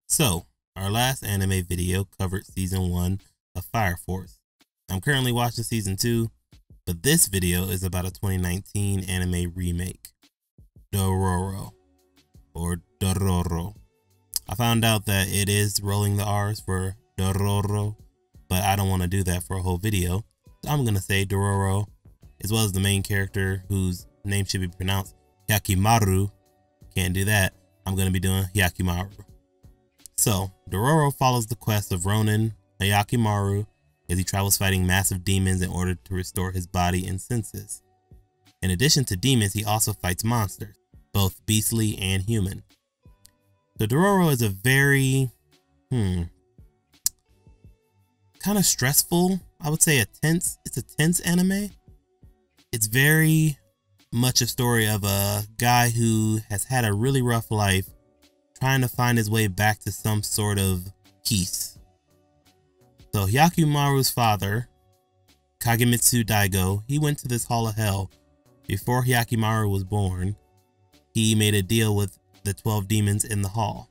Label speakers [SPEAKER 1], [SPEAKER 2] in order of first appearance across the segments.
[SPEAKER 1] So, our last anime video covered season 1 of Fire Force. I'm currently watching season 2, but this video is about a 2019 anime remake, Dororo, or Dororo. I found out that it is rolling the R's for Dororo, but I don't want to do that for a whole video. So I'm going to say Dororo, as well as the main character whose name should be pronounced Hyakimaru. Can't do that. I'm going to be doing Hyakimaru. So, Dororo follows the quest of Ronin Hyakimaru as he travels fighting massive demons in order to restore his body and senses. In addition to demons, he also fights monsters, both beastly and human. So Dororo is a very, kind of stressful, I would say it's a tense anime. It's very much a story of a guy who has had a really rough life, trying to find his way back to some sort of peace. So Hyakimaru's father, Kagemitsu Daigo, he went to this hall of hell before Hyakimaru was born. He made a deal with the 12 demons in the hall,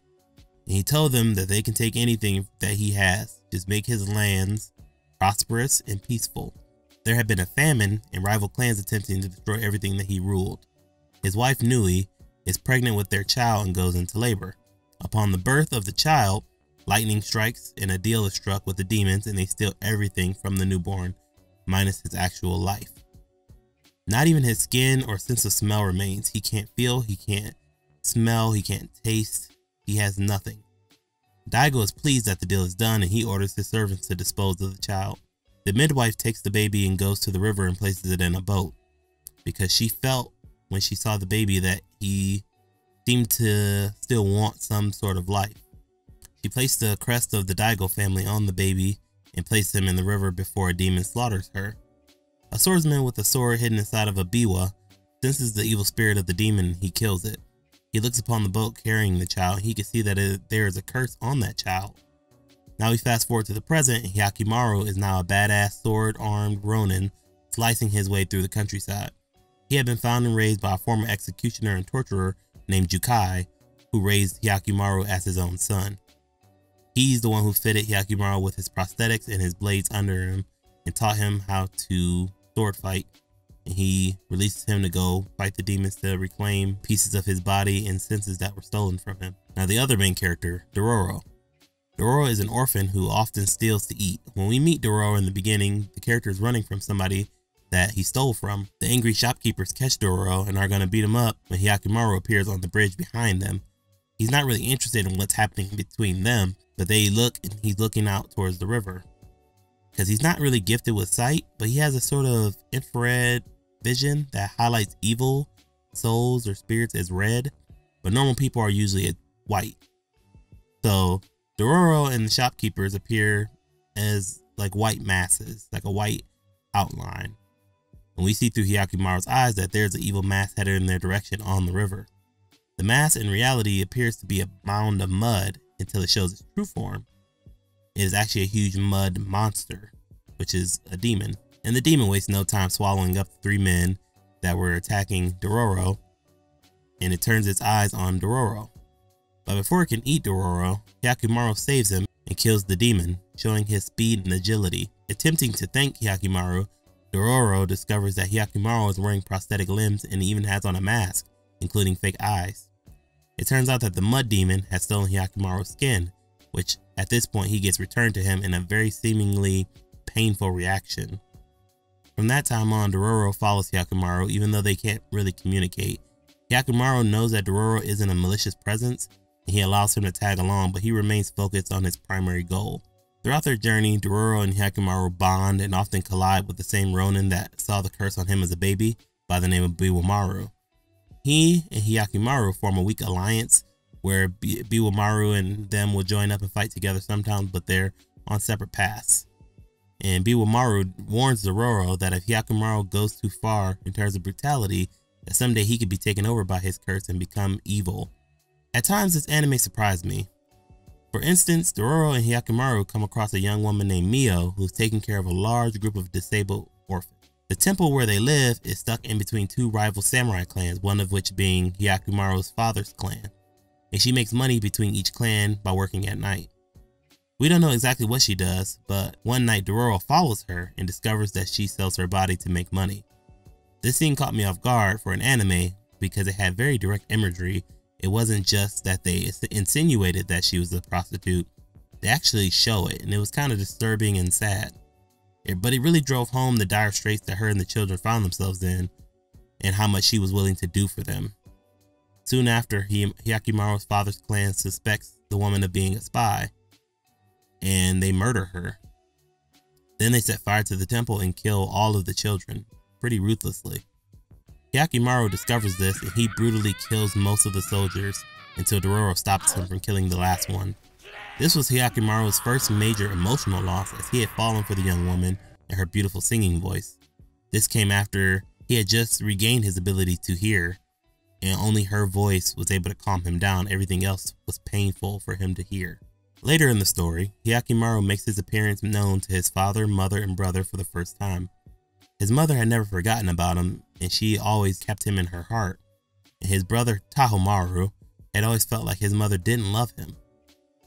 [SPEAKER 1] and he told them that they can take anything that he has, just make his lands prosperous and peaceful. There had been a famine and rival clans attempting to destroy everything that he ruled. His wife Nui is pregnant with their child and goes into labor. Upon the birth of the child, lightning strikes and a deal is struck with the demons, and they steal everything from the newborn, minus his actual life. Not even his skin or sense of smell remains. He can't feel, he can't smell, he can't taste, he has nothing. Daigo is pleased that the deal is done, and he orders his servants to dispose of the child. The midwife takes the baby and goes to the river and places it in a boat, because she felt when she saw the baby that he seemed to still want some sort of life. She placed the crest of the Daigo family on the baby and placed him in the river before a demon slaughters her. A swordsman with a sword hidden inside of a biwa senses the evil spirit of the demon and he kills it. He looks upon the boat carrying the child. He can see that there is a curse on that child. Now we fast forward to the present, and Hyakimaru is now a badass sword-armed Ronin slicing his way through the countryside. He had been found and raised by a former executioner and torturer named Jukai, who raised Hyakimaru as his own son. He's the one who fitted Hyakimaru with his prosthetics and his blades under him and taught him how to sword fight. And he releases him to go fight the demons to reclaim pieces of his body and senses that were stolen from him. Now the other main character, Dororo. Dororo is an orphan who often steals to eat. When we meet Dororo in the beginning, the character is running from somebody that he stole from. The angry shopkeepers catch Dororo and are going to beat him up when Hyakimaru appears on the bridge behind them. He's not really interested in what's happening between them, but they look and he's looking out towards the river. Because he's not really gifted with sight, but he has a sort of infrared vision that highlights evil souls or spirits as red, but normal people are usually white. So Dororo and the shopkeepers appear as like white masses, like a white outline. And we see through Hyakimaru's eyes that there's an evil mass headed in their direction on the river. The mass in reality appears to be a mound of mud until it shows its true form. It is actually a huge mud monster, which is a demon. And the demon wastes no time swallowing up the 3 men that were attacking Dororo, and it turns its eyes on Dororo. But before it can eat Dororo, Hyakimaru saves him and kills the demon, showing his speed and agility. Attempting to thank Hyakimaru, Dororo discovers that Hyakimaru is wearing prosthetic limbs and even has on a mask, including fake eyes. It turns out that the mud demon has stolen Hyakimaru's skin, which at this point he gets returned to him in a very seemingly painful reaction. From that time on, Dororo follows Hyakimaru even though they can't really communicate. Hyakimaru knows that Dororo isn't a malicious presence, and he allows him to tag along, but he remains focused on his primary goal. Throughout their journey, Dororo and Hyakimaru bond and often collide with the same Ronin that saw the curse on him as a baby by the name of Biwamaru. He and Hyakimaru form a weak alliance where Biwamaru and them will join up and fight together sometimes, but they're on separate paths. And Biwamaru warns Dororo that if Hyakimaru goes too far in terms of brutality, that someday he could be taken over by his curse and become evil. At times, this anime surprised me. For instance, Dororo and Hyakimaru come across a young woman named Mio who's taking care of a large group of disabled orphans. The temple where they live is stuck in between 2 rival samurai clans, one of which being Hyakimaru's father's clan. and she makes money between each clan by working at night. We don't know exactly what she does, but one night Dororo follows her and discovers that she sells her body to make money. This scene caught me off guard for an anime because it had very direct imagery. It wasn't just that they insinuated that she was a prostitute, they actually show it, and it was kind of disturbing and sad. But it really drove home the dire straits that her and the children found themselves in, and how much she was willing to do for them. Soon after, Hyakimaru's father's clan suspects the woman of being a spy, and they murder her. Then they set fire to the temple and kill all of the children, pretty ruthlessly. Hyakimaru discovers this, and he brutally kills most of the soldiers until Dororo stops him from killing the last one. This was Hyakimaru's first major emotional loss, as he had fallen for the young woman and her beautiful singing voice. This came after he had just regained his ability to hear, and only her voice was able to calm him down. Everything else was painful for him to hear. Later in the story, Hyakimaru makes his appearance known to his father, mother, and brother for the first time. His mother had never forgotten about him, and she always kept him in her heart. And his brother, Tahomaru, had always felt like his mother didn't love him.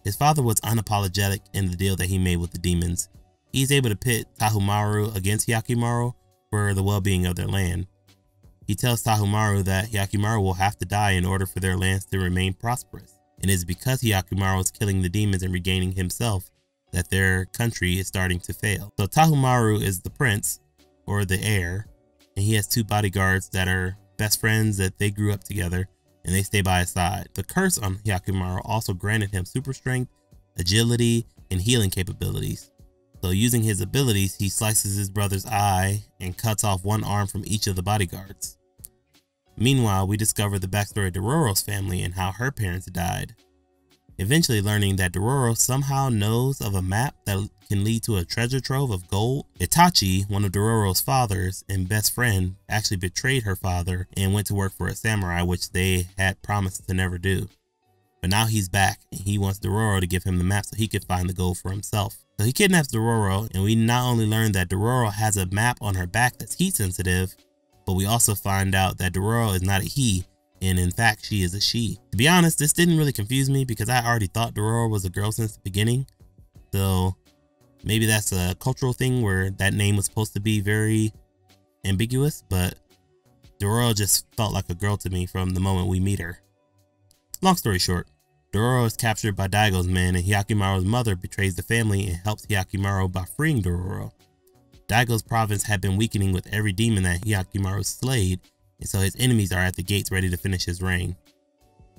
[SPEAKER 1] His father was unapologetic in the deal that he made with the demons. He's able to pit Tahomaru against Hyakimaru for the well-being of their land. He tells Tahomaru that Hyakimaru will have to die in order for their lands to remain prosperous. And it's because Hyakimaru is killing the demons and regaining himself that their country is starting to fail. So Tahomaru is the prince, or the heir, and he has two bodyguards that are best friends that they grew up together, and they stay by his side. The curse on Hyakimaru also granted him super strength, agility, and healing capabilities. So using his abilities, he slices his brother's eye and cuts off one arm from each of the bodyguards. Meanwhile, we discover the backstory of Dororo's family and how her parents died, eventually learning that Dororo somehow knows of a map that can lead to a treasure trove of gold. Itachi, one of Dororo's fathers and best friend, actually betrayed her father and went to work for a samurai, which they had promised to never do. But now he's back, and he wants Dororo to give him the map so he could find the gold for himself. So he kidnaps Dororo, and we not only learn that Dororo has a map on her back that's heat sensitive, but we also find out that Dororo is not a he, and in fact she is a she. To be honest, this didn't really confuse me because I already thought Dororo was a girl since the beginning. So maybe that's a cultural thing where that name was supposed to be very ambiguous, but Dororo just felt like a girl to me from the moment we meet her. Long story short, Dororo is captured by Daigo's men, and Hyakimaru's mother betrays the family and helps Hyakimaru by freeing Dororo. Daigo's province had been weakening with every demon that Hyakimaru slayed, and so his enemies are at the gates ready to finish his reign.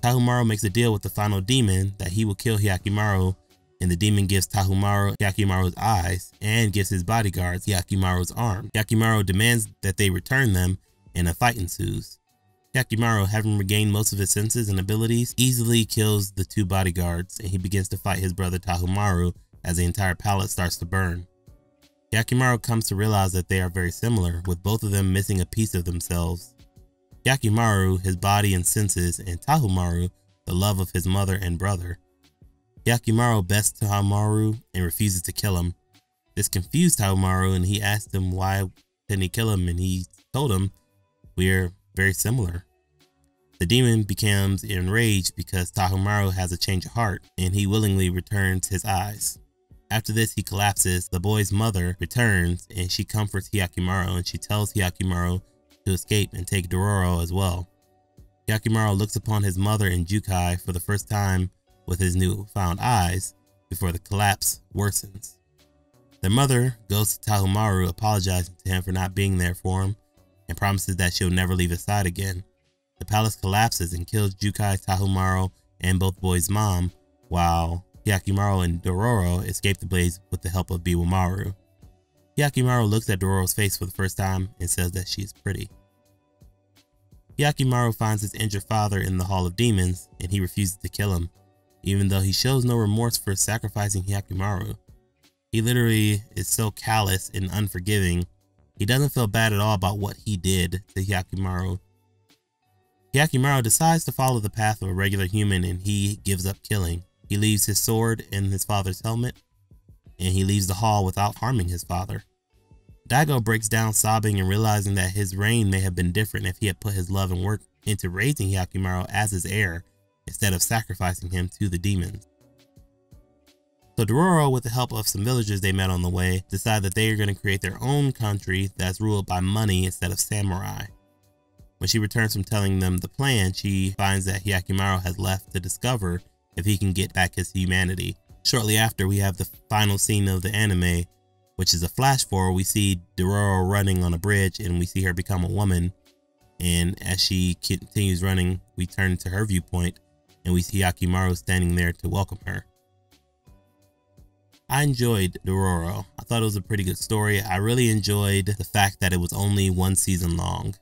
[SPEAKER 1] Tahomaru makes a deal with the final demon that he will kill Hyakimaru, and the demon gives Tahomaru Hyakimaru's eyes and gives his bodyguards Hyakimaru's arm. Hyakimaru demands that they return them, and a fight ensues. Hyakimaru, having regained most of his senses and abilities, easily kills the two bodyguards, and he begins to fight his brother Tahomaru as the entire palace starts to burn. Hyakimaru comes to realize that they are very similar, with both of them missing a piece of themselves. Hyakimaru, his body and senses, and Tahomaru, the love of his mother and brother. Hyakimaru bests Tahomaru and refuses to kill him. This confused Tahomaru, and he asked him why couldn't he kill him, and he told him, "We're very similar." The demon becomes enraged because Tahomaru has a change of heart, and he willingly returns his eyes. After this, he collapses. The boy's mother returns, and she comforts Hyakimaru, and she tells Hyakimaru to escape and take Dororo as well. Hyakimaru looks upon his mother in Jukai for the first time with his newfound eyes before the collapse worsens. Their mother goes to Tahomaru, apologizing to him for not being there for him, and promises that she'll never leave his side again. The palace collapses and kills Jukai, Tahomaru, and both boys' mom, while Hyakimaru and Dororo escape the blaze with the help of Biwamaru. Hyakimaru looks at Dororo's face for the first time and says that she is pretty. Hyakimaru finds his injured father in the Hall of Demons, and he refuses to kill him, even though he shows no remorse for sacrificing Hyakimaru. He literally is so callous and unforgiving. He doesn't feel bad at all about what he did to Hyakimaru. Hyakimaru decides to follow the path of a regular human, and he gives up killing. He leaves his sword in his father's helmet, and he leaves the hall without harming his father. Daigo breaks down sobbing and realizing that his reign may have been different if he had put his love and work into raising Hyakimaru as his heir instead of sacrificing him to the demons. So Dororo, with the help of some villagers they met on the way, decide that they are going to create their own country that's ruled by money instead of samurai. When she returns from telling them the plan, she finds that Hyakimaru has left to discover if he can get back his humanity. Shortly after, we have the final scene of the anime, which is a flash forward. We see Dororo running on a bridge and we see her become a woman. And as she continues running, we turn to her viewpoint and we see Hyakimaru standing there to welcome her. I enjoyed Dororo. I thought it was a pretty good story. I really enjoyed the fact that it was only 1 season long.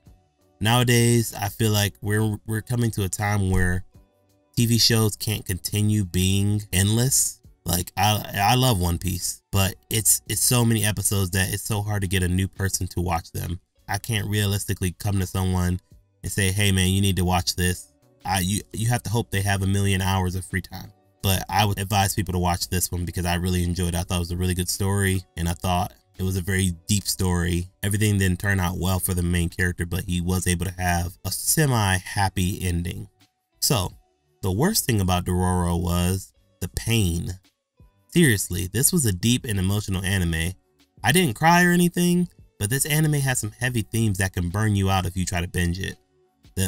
[SPEAKER 1] Nowadays, I feel like we're coming to a time where TV shows can't continue being endless. Like I love One Piece, but it's so many episodes that it's so hard to get a new person to watch them. I can't realistically come to someone and say, "Hey man, you need to watch this." You have to hope they have 1,000,000 hours of free time. But I would advise people to watch this one because I really enjoyed it. I thought it was a really good story, and I thought it was a very deep story. Everything didn't turn out well for the main character, but he was able to have a semi-happy ending. So, the worst thing about Dororo was the pain. Seriously, this was a deep and emotional anime. I didn't cry or anything, but this anime has some heavy themes that can burn you out if you try to binge it.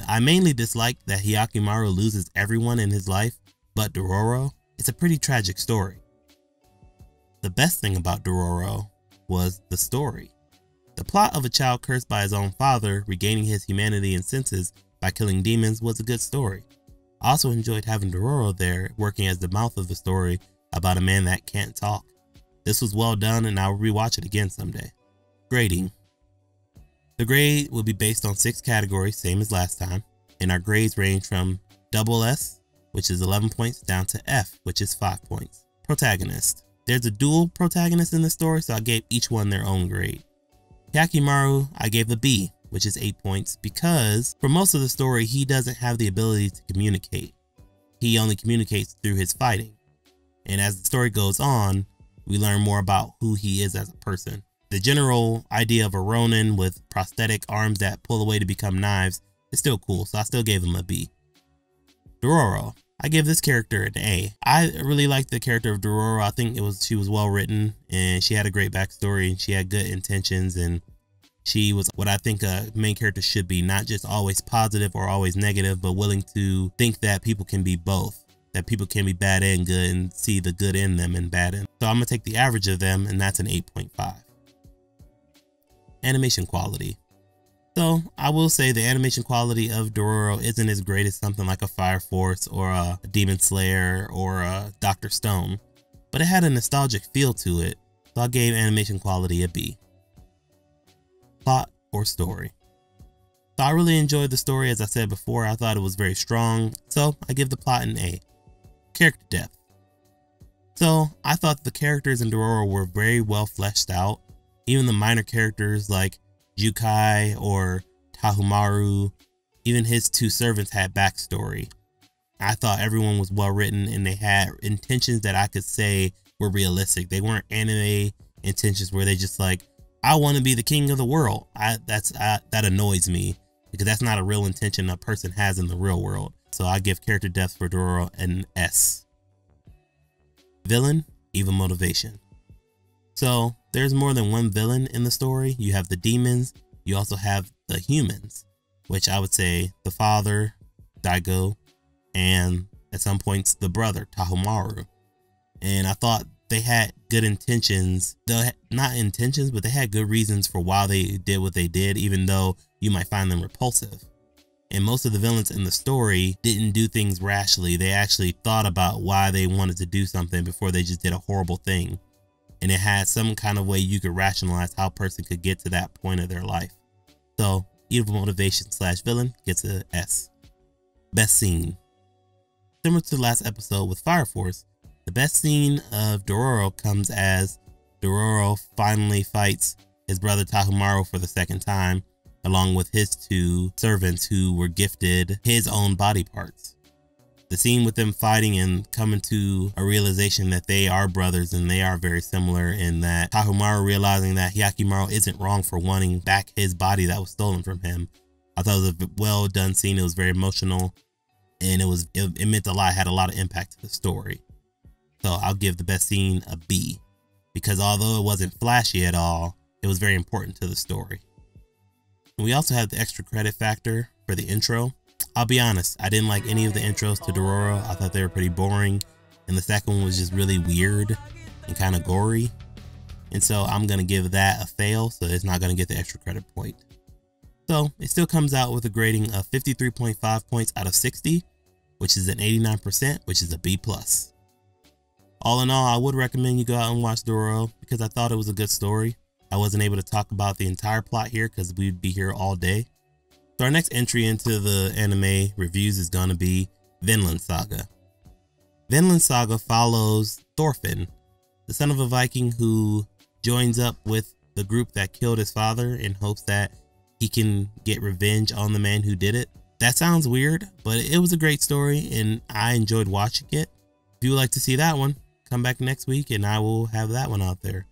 [SPEAKER 1] I mainly dislike that Hyakimaru loses everyone in his life, but Dororo, it's a pretty tragic story. The best thing about Dororo was the story. The plot of a child cursed by his own father regaining his humanity and senses by killing demons was a good story. I also enjoyed having Dororo there working as the mouth of the story about a man that can't talk. This was well done and I'll rewatch it again someday. Grading. The grade will be based on 6 categories, same as last time, and our grades range from SS, which is 11 points, down to F, which is 5 points. Protagonist. There's a dual protagonist in the story, so I gave each one their own grade. Hyakimaru, I gave a B, which is 8 points, because for most of the story, he doesn't have the ability to communicate. He only communicates through his fighting. And as the story goes on, we learn more about who he is as a person. The general idea of a Ronin with prosthetic arms that pull away to become knives is still cool, so I still gave him a B. Dororo. I give this character an A. I really liked the character of Dororo. I think she was well written and she had a great backstory and she had good intentions and she was what I think a main character should be, not just always positive or always negative, but willing to think that people can be both, that people can be bad and good and see the good in them and bad in them. So I'm gonna take the average of them and that's an 8.5. Animation quality. So I will say the animation quality of Dororo isn't as great as something like a Fire Force or a Demon Slayer or a Dr. Stone, but it had a nostalgic feel to it, so I gave animation quality a B. Plot or story. So I really enjoyed the story. As I said before, I thought it was very strong, so I give the plot an A. Character depth. So I thought the characters in Dororo were very well fleshed out. Even the minor characters like Jukai or Tahumaru, even his 2 servants had backstory. I thought everyone was well written and they had intentions that I could say were realistic. They weren't anime intentions where they just like, I want to be the king of the world. That annoys me because that's not a real intention a person has in the real world. So I give character depth for Dororo an S. Villain, evil motivation. So there's more than one villain in the story. You have the demons, you also have the humans, which I would say the father, Daigo, and at some points the brother, Tahumaru. And I thought they had good intentions, not intentions, but they had good reasons for why they did what they did, even though you might find them repulsive. And most of the villains in the story didn't do things rashly. They actually thought about why they wanted to do something before they just did a horrible thing. And it had some kind of way you could rationalize how a person could get to that point of their life. So evil motivation / villain gets a S. Best scene. Similar to the last episode with Fire Force, the best scene of Dororo comes as Dororo finally fights his brother Tahumaru for the 2nd time, along with his 2 servants who were gifted his own body parts. The scene with them fighting and coming to a realization that they are brothers and they are very similar, in that Tahumaru realizing that Hyakimaru isn't wrong for wanting back his body that was stolen from him. I thought it was a well done scene. It was very emotional. and it meant a lot, had a lot of impact to the story. So I'll give the best scene a B, because although it wasn't flashy at all, it was very important to the story. And we also have the extra credit factor for the intro. I'll be honest, I didn't like any of the intros to Dororo. I thought they were pretty boring, and the second one was just really weird and kind of gory. And so I'm going to give that a fail, so it's not going to get the extra credit point. So it still comes out with a grading of 53.5 points out of 60, which is an 89%, which is a B+. All in all, I would recommend you go out and watch Dororo because I thought it was a good story. I wasn't able to talk about the entire plot here because we'd be here all day. So our next entry into the anime reviews is going to be Vinland Saga. Vinland Saga follows Thorfinn, the son of a Viking who joins up with the group that killed his father in hopes that he can get revenge on the man who did it. That sounds weird, but it was a great story and I enjoyed watching it. If you would like to see that one, come back next week and I will have that one out there.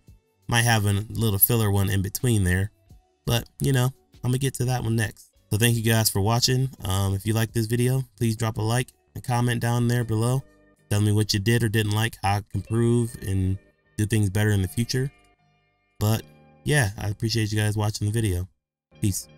[SPEAKER 1] Might have a little filler one in between there, but you know, I'm gonna get to that one next. So thank you guys for watching. If you like this video, please drop a like and comment down there below. Tell me what you did or didn't like, how I can improve and do things better in the future. But yeah, I appreciate you guys watching the video. Peace.